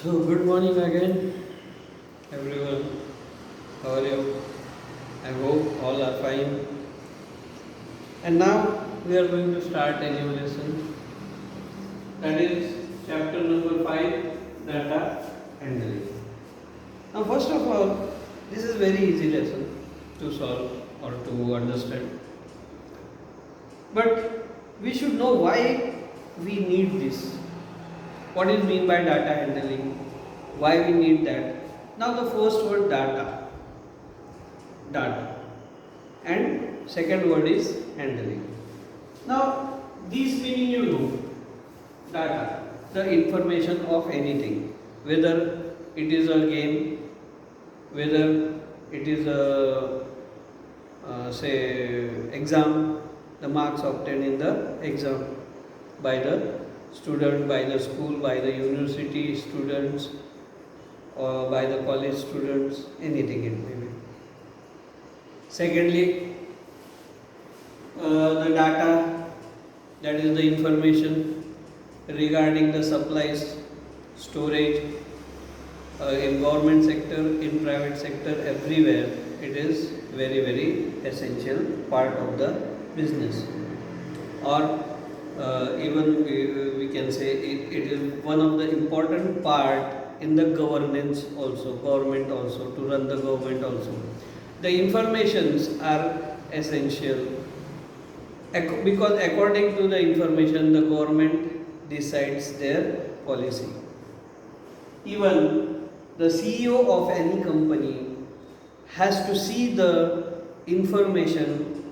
So, good morning again, everyone. How are you? I hope all are fine. And now we are going to start a new lesson. That is chapter number 5, data handling. Now, first of all, this is very easy lesson to solve or to understand. But we should know why we need this. What is mean by data handling? Why we need that? Now the first word data, and second word is handling. Now these meaning you know, data, the information of anything, whether it is a game, whether it is a say exam, the marks obtained in the exam by the student, by the school, by the university students, or by the college students, anything it may be. Secondly, the data, that is the information regarding the supplies, storage, in government sector, in private sector, everywhere it is very essential part of the business. Or even we can say it is one of the important part in the governance also, government also, to run the government also. The informations are essential because according to the information the government decides their policy. Even the CEO of any company has to see the information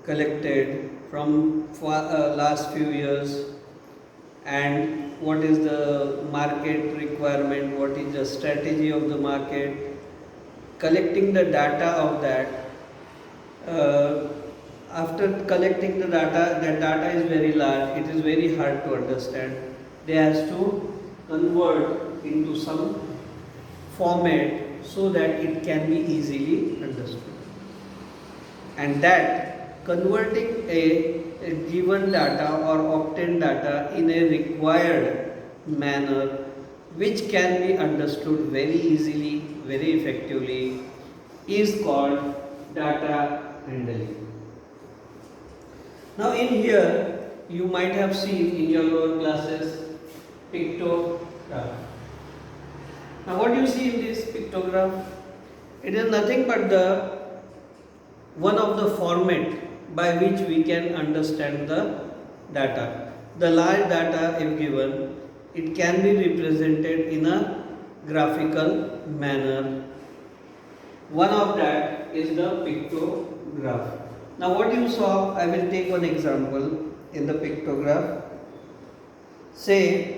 collected from last few years, and what is the market requirement, what is the strategy of the market, collecting the data of that. After collecting the data, that data is very large, it is very hard to understand. They has to convert into some format so that it can be easily understood. And that converting a given data or obtained data in a required manner which can be understood very easily, very effectively, is called data handling. Now in here you might have seen in your lower classes pictograph. Now what do you see in this pictograph? It is nothing but the one of the format by which we can understand the data. The large data if given, it can be represented in a graphical manner. One of that is the pictograph. Now what you saw, I will take one example in the pictograph. Say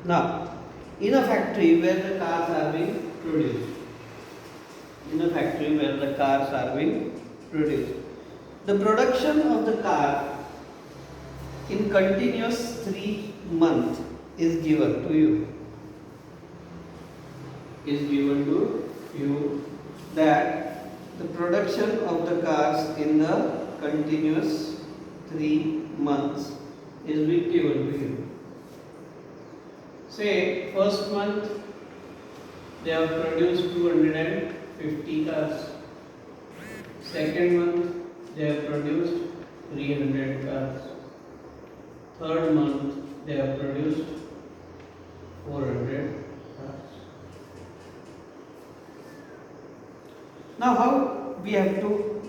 now, in a factory where the cars are being produced, the production of the car in continuous 3 months is given to you. That the production of the cars in the continuous 3 months is given to you. Say first month they have produced 250 cars. Second month they have produced 300 cars. Third month they have produced 400 cars. Now how we have to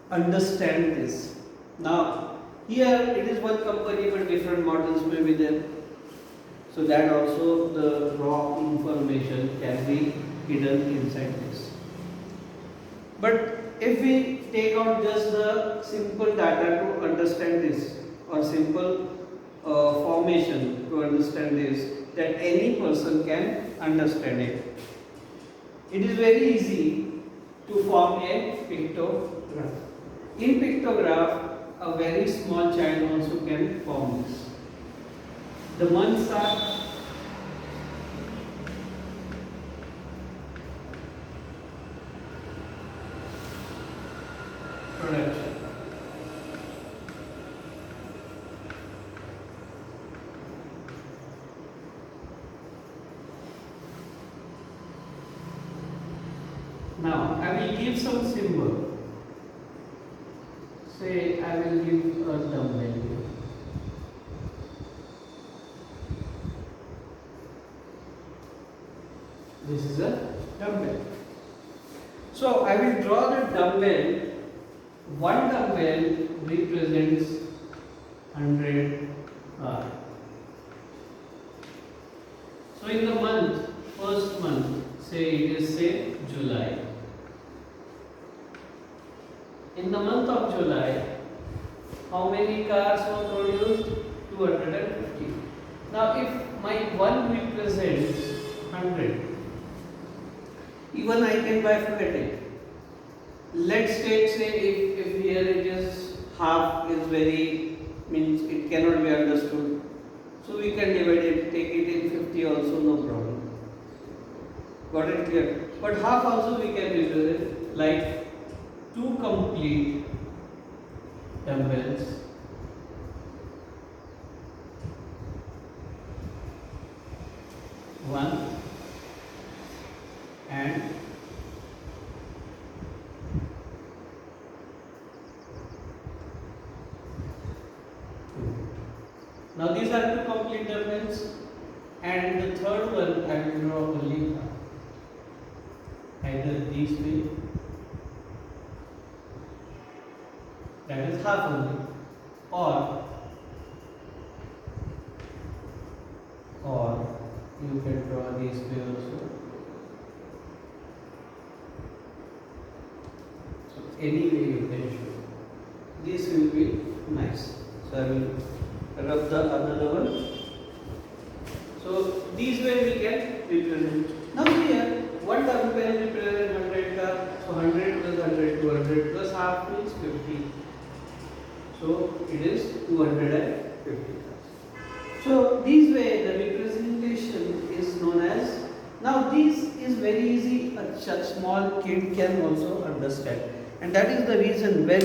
understand this? Now here it is one company but different models may be there. So that also the raw information can be hidden inside this. But if we take out just the simple data to understand this, or simple formation to understand this, that any person can understand it. It is very easy to form a pictograph. In pictograph, a very small child also can form this. The months are production. Now I will give some symbol. Say I will give a dumbbell here. This is a dumbbell. So I will draw the dumbbell. One dumbbell represents 100 R. So in the month, first month, say it is say July. In the month of July, how many cars were produced? 250. Now if my 1 represents 100, even I can bifurcate it. Let's take say if here it is half is very means it cannot be understood. So we can divide it, take it in 50 also, no problem. Got it clear? But half also we can represent like 2 complete dumbbells. One and now these are 2 complete dumbbells, and the third one I will draw only either this way, that is half only, or you can draw this way also. So any way you can show. This will be nice. So I will rub the another one. So these way we can represent. Now here one dumbbell represents 100 car. So 100 plus 100, 200 plus half means 50. So it is 250 cars. So this way the representation is known as. Now this is very easy. A small kid can also understand, and that is the reason when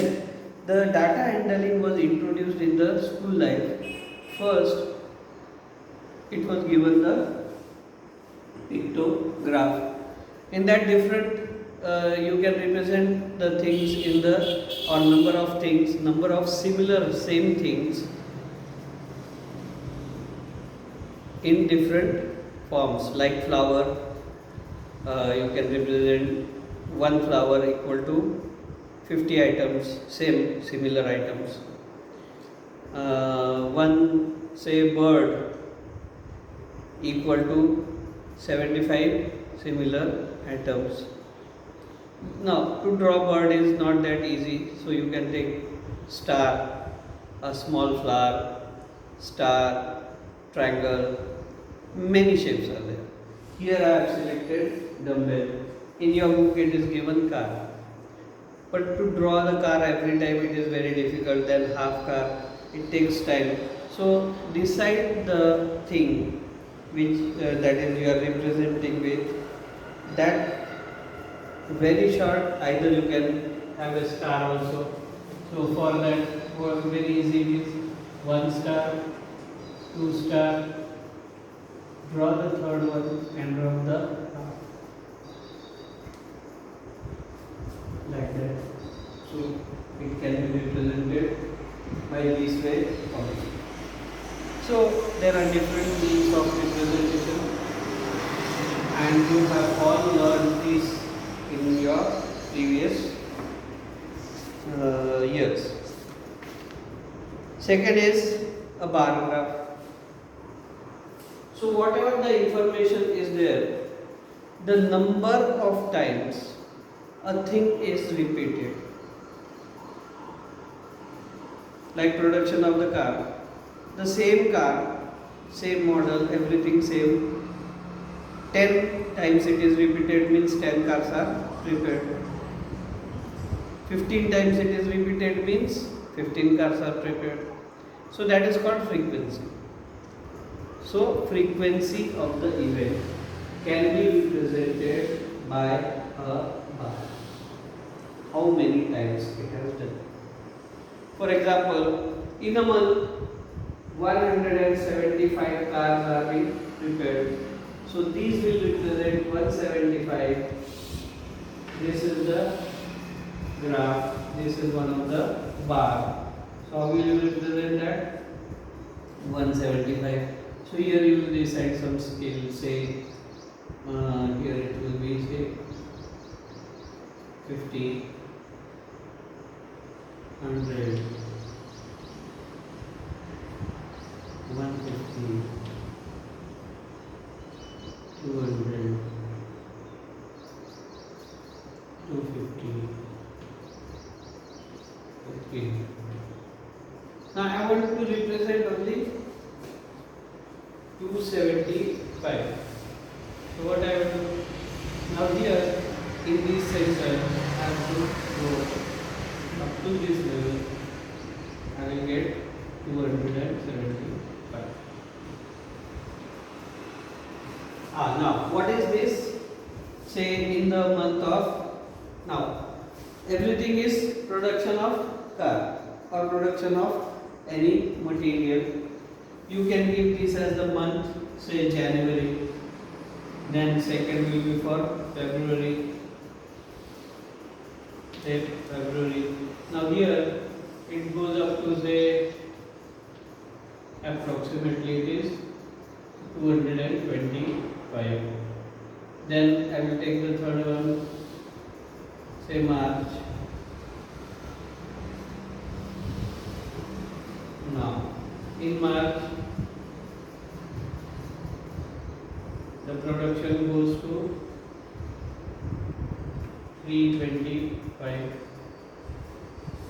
the data handling was introduced in the school life, first it was given the pictograph. In that different you can represent the things in the or number of things, number of similar same things in different forms, like flower. You can represent one flower equal to 50 items, same similar items. One say bird equal to 75 similar items. Now to draw bird is not that easy, so you can take star, a small flower, star, triangle, many shapes are there. Here I have selected dumbbell. In your book it is given car, but to draw the car every time it is very difficult. Then half car, it takes time. So decide the thing which that is you are representing with. That very short, either you can have a star also. So for that work very easy, it is 1 star, 2 star, draw the third one and draw the like that. So it can be represented by this way also. So there are different means of representation, and you have all learned this in your previous years. Second is a bar graph. So whatever the information is there, the number of times a thing is repeated. Like production of the car, the same car, same model, everything same. 10 times it is repeated means 10 cars are prepared. 15 times it is repeated means 15 cars are prepared. So that is called frequency. So frequency of the event can be represented by a bar. How how many times it has done. For example, in a month, 175 cars are being repaired. So these will represent 175. This is the graph. This is one of the bar. So how will you represent that? 175. So here you will decide some scale. Say here it will be say 50, 100, 150, 200, 250. Okay. Now I want to represent only 275. So what I will do? Now here in this section I have to go up to this level. I will get 275. Now what is this? Say in the month of, now everything is production of car or production of any material. You can give this as the month, say January, then second will be for February, say February. Now here it goes up to say approximately it is 225. Then I will take the third one, say March. Now in March the production goes to 325.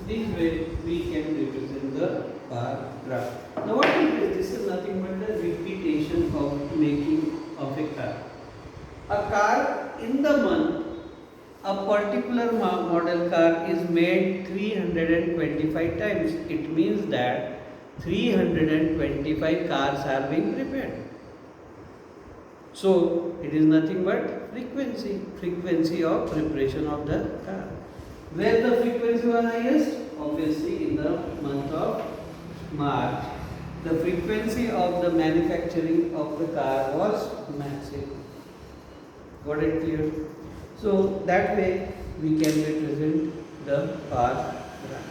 This way we can represent the bar graph. Now what is this? This is nothing but the repetition of making of a car. A car in the month, a particular model car is made 325 times. It means that 325 cars are being repaired. So it is nothing but frequency of preparation of the car. Where the frequency was highest? Obviously in the month of March. The frequency of the manufacturing of the car was massive. Got it clear? So that way we can represent the bar graph.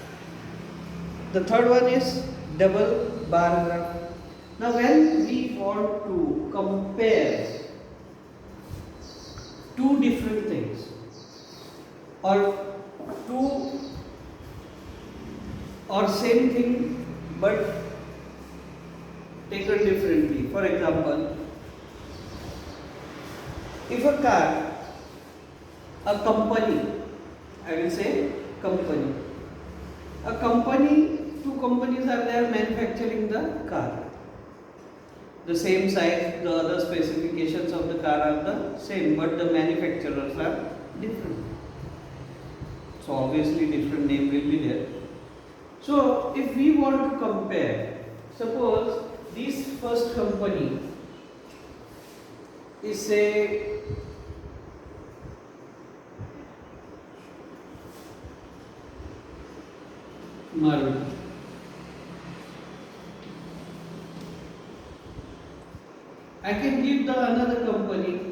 The third one is double bar graph. Now when we want to compare two different things or two or same thing but taken differently. For example, if a car, a company, I will say company, a company, two companies are there manufacturing the car. The same size, the other specifications of the car are the same, but the manufacturers are different. So obviously different name will be there. So if we want to compare, suppose this first company is say Maruti. I can give the another company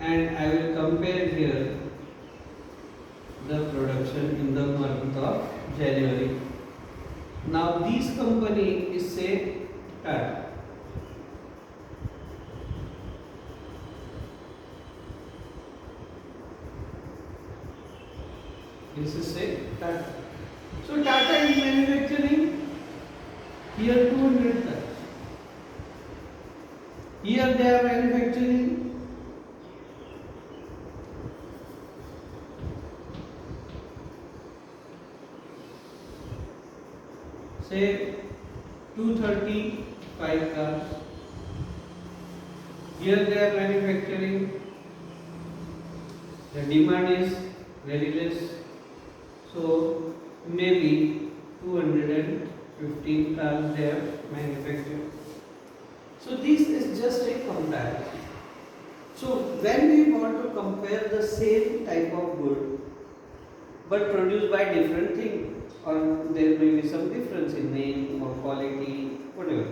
and I will compare here the production in the month of January. Now this company is say Tata. This is say Tata. So Tata is manufacturing here 200 cars. Here they are manufacturing say 235 cars. Here they are manufacturing, the demand is very less, so maybe 215 cars they are manufactured. So this is just a comparison. So when we want to compare the same type of good, but produced by different thing, or there may be some difference in name or quality, whatever.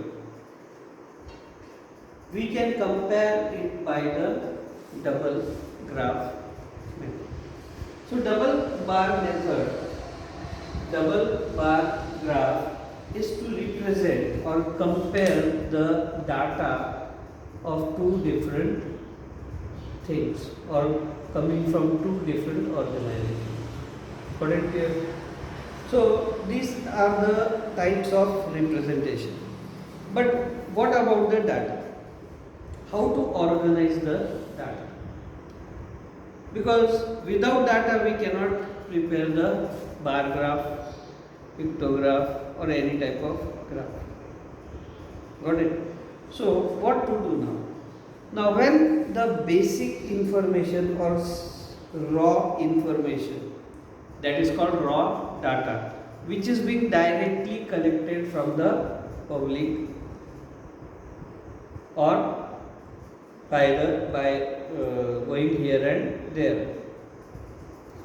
We can compare it by the double graph method. So double bar graph is to represent or compare the data of two different things or coming from two different organizations. Got it clear? So these are the types of representation. But what about the data? How to organize the data? Because without data we cannot prepare the bar graph, pictograph or any type of graph. Got it? So what to do now? Now when the basic information or raw information, that is called raw data, which is being directly collected from the public or by going here and there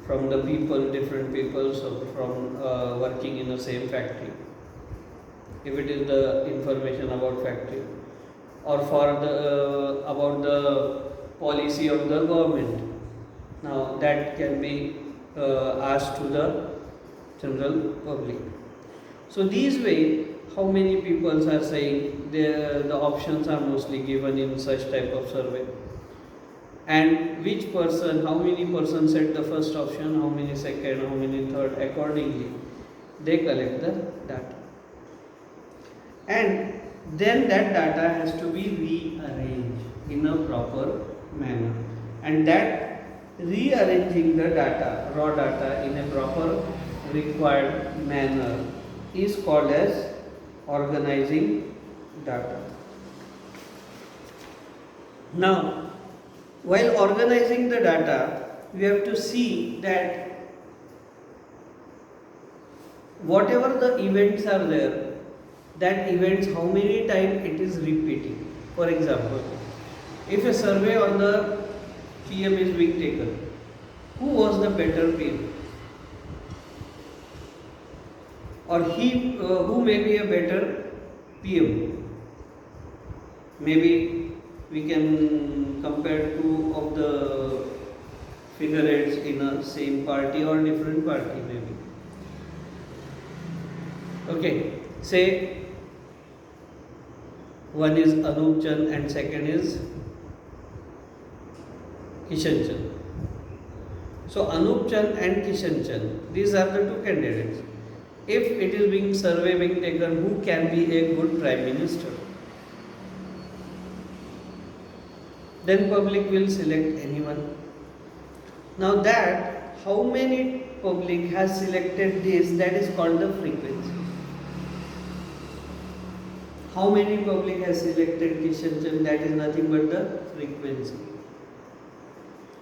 from the people, different people, so from working in the same factory. If it is the information about factory, or for the about the policy of the government, now that can be asked to the general public. So these way, how many people are saying the options are mostly given in such type of survey, and which person, how many persons said the first option, how many second, how many third, accordingly they collect the data, and then that data has to be rearranged in a proper manner, and that rearranging the data, raw data, in a proper required manner is called as organizing data. Now, while organizing the data, we have to see that whatever the events are there, that events how many times it is repeating. For example, if a survey on the PM is being taken, who was the better PM? Or who may be a better PM? Maybe we can compare two of the figureheads in a same party or different party maybe. Okay, say one is Anup Chand and second is Kishan Chand. So Anup Chand and Kishan Chand, these are the two candidates. If it is being survey being taken, who can be a good Prime Minister? Then public will select anyone. Now that how many public has selected this, that is called the frequency. How many public has selected Kishan Chand, that is nothing but the frequency.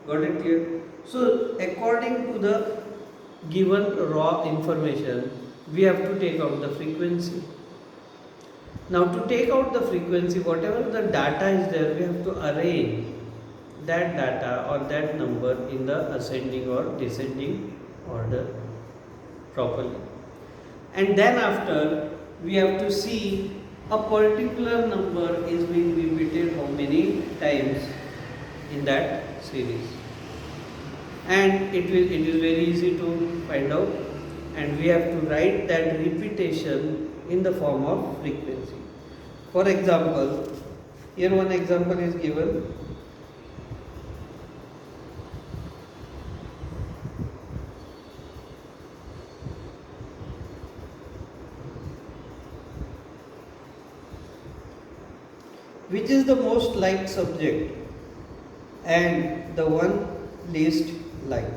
Got it clear? So according to the given raw information, we have to take out the frequency. Now to take out the frequency, whatever the data is there, we have to arrange that data or that number in the ascending or descending order properly. And then after, we have to see a particular number is being repeated how many times in that series. And it is very easy to find out, and we have to write that repetition in the form of frequency. For example, here one example is given. Which is the most liked subject and the one least liked?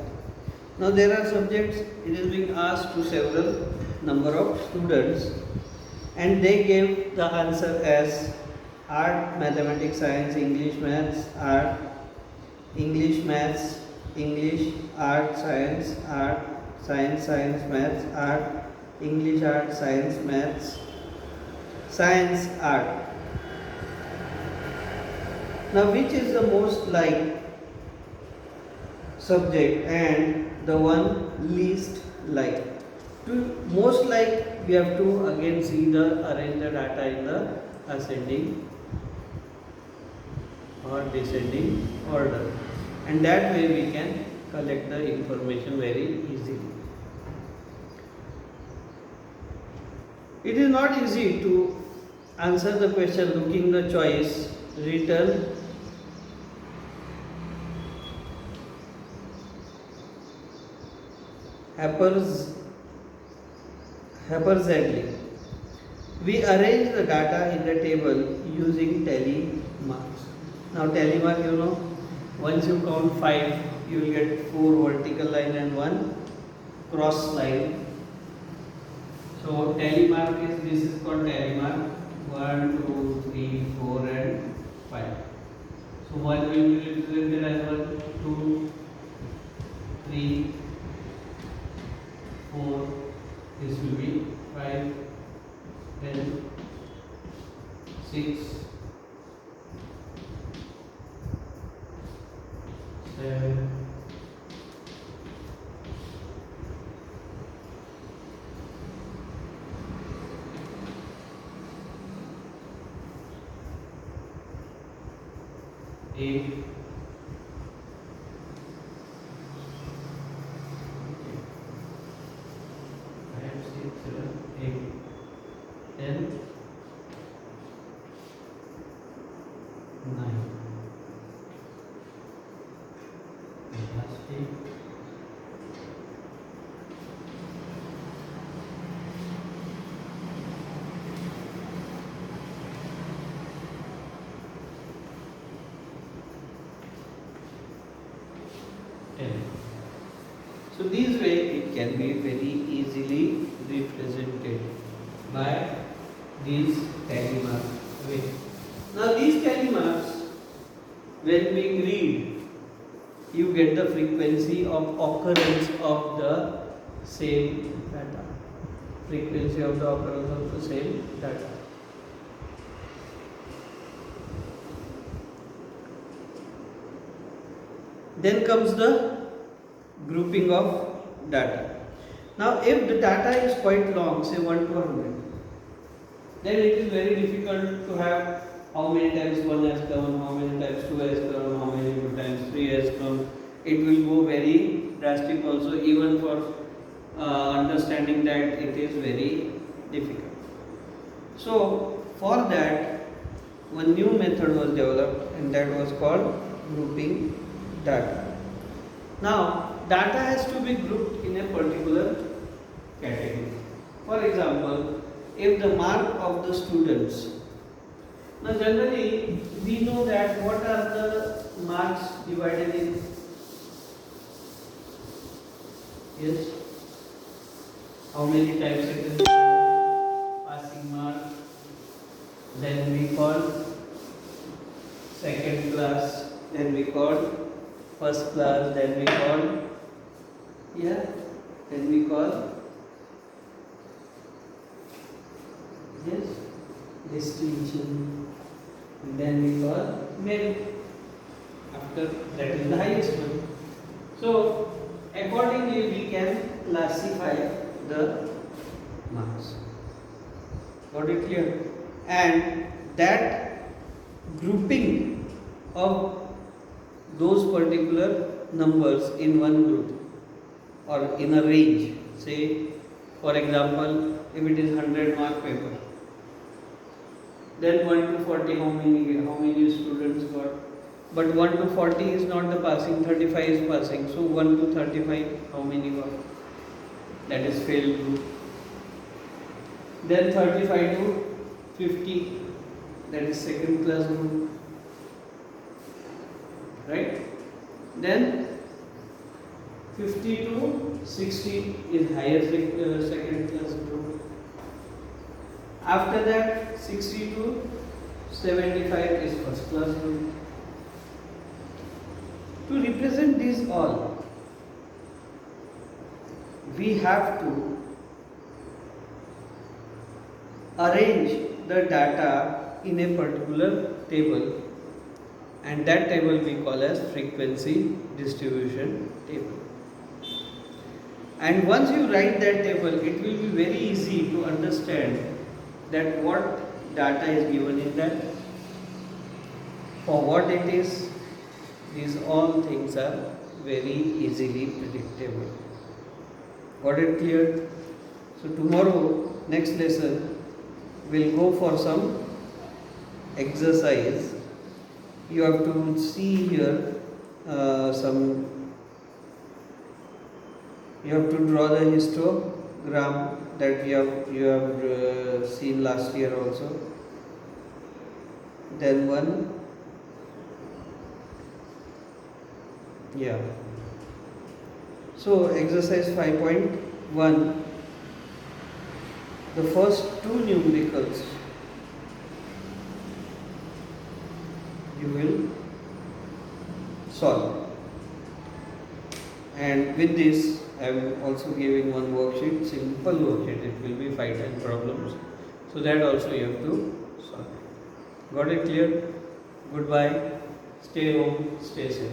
Now there are subjects, it is being asked to several number of students, and they gave the answer as art, mathematics, science, English, maths, art, English, maths, English, art, science, science, maths, art, English, art, science, maths, science, art. Now which is the most liked subject and the one least like. To most like, we have to again see the arrange the data in the ascending or descending order, and that way we can collect the information very easily. It is not easy to answer the question looking the choice written haphazardly. We arrange the data in the table using tally marks. Now tally mark, once you count 5, you will get 4 vertical line and 1 cross line. So tally mark this is called tally mark. 1, 2, 3, 4 and 5. So 1 will be represented as 1, 2, 3, 4. This will be 5, 10, 6, 7, 8, 5, 6, 7, 8, 10, 9. Last 8. So this way it can be very easily represented by these tally marks. Okay. Now these tally marks, when we read, you get the frequency of occurrence of the same data. Frequency of the occurrence of the same data. Then comes the grouping of data. Now if the data is quite long, say 1 to 100, then it is very difficult to have how many times 1 has come, how many times 2 has come, how many times 3 has come. It will go very drastic also, even for understanding that it is very difficult. So for that, one new method was developed, and that was called grouping data. Now data has to be grouped in a particular category. For example, if the mark of the students, now generally we know that what are the marks divided in? Yes, how many types it is? Passing mark, then we call second class, then we call first class, then we call then we call distinction, and then we call merit. After that is the highest one. So accordingly we can classify the marks. Got it clear? And that grouping of those particular numbers in one group or in a range, say for example if it is 100 mark paper, then 1 to 40 how many students got? But 1 to 40 is not the passing, 35 is passing. So 1 to 35 how many got? That is failed group. Then 35 to 50, that is second class group, right? Then 50 to 60 is higher second class group. After that 60 to 75 is first class group. To represent these all, we have to arrange the data in a particular table and that table we call as frequency distribution table. And once you write that table, it will be very easy to understand that what data is given in that, for what it is. These all things are very easily predictable. Got it clear? So tomorrow, next lesson, we'll go for some exercise. You have to see here you have to draw the histogram that you have seen last year also. Then so exercise 5.1, the first two numericals you will solve, and with this I am also giving one worksheet, simple worksheet. It will be 5-10 problems, so that also you have to solve. Got it clear? Goodbye. Stay home, stay safe.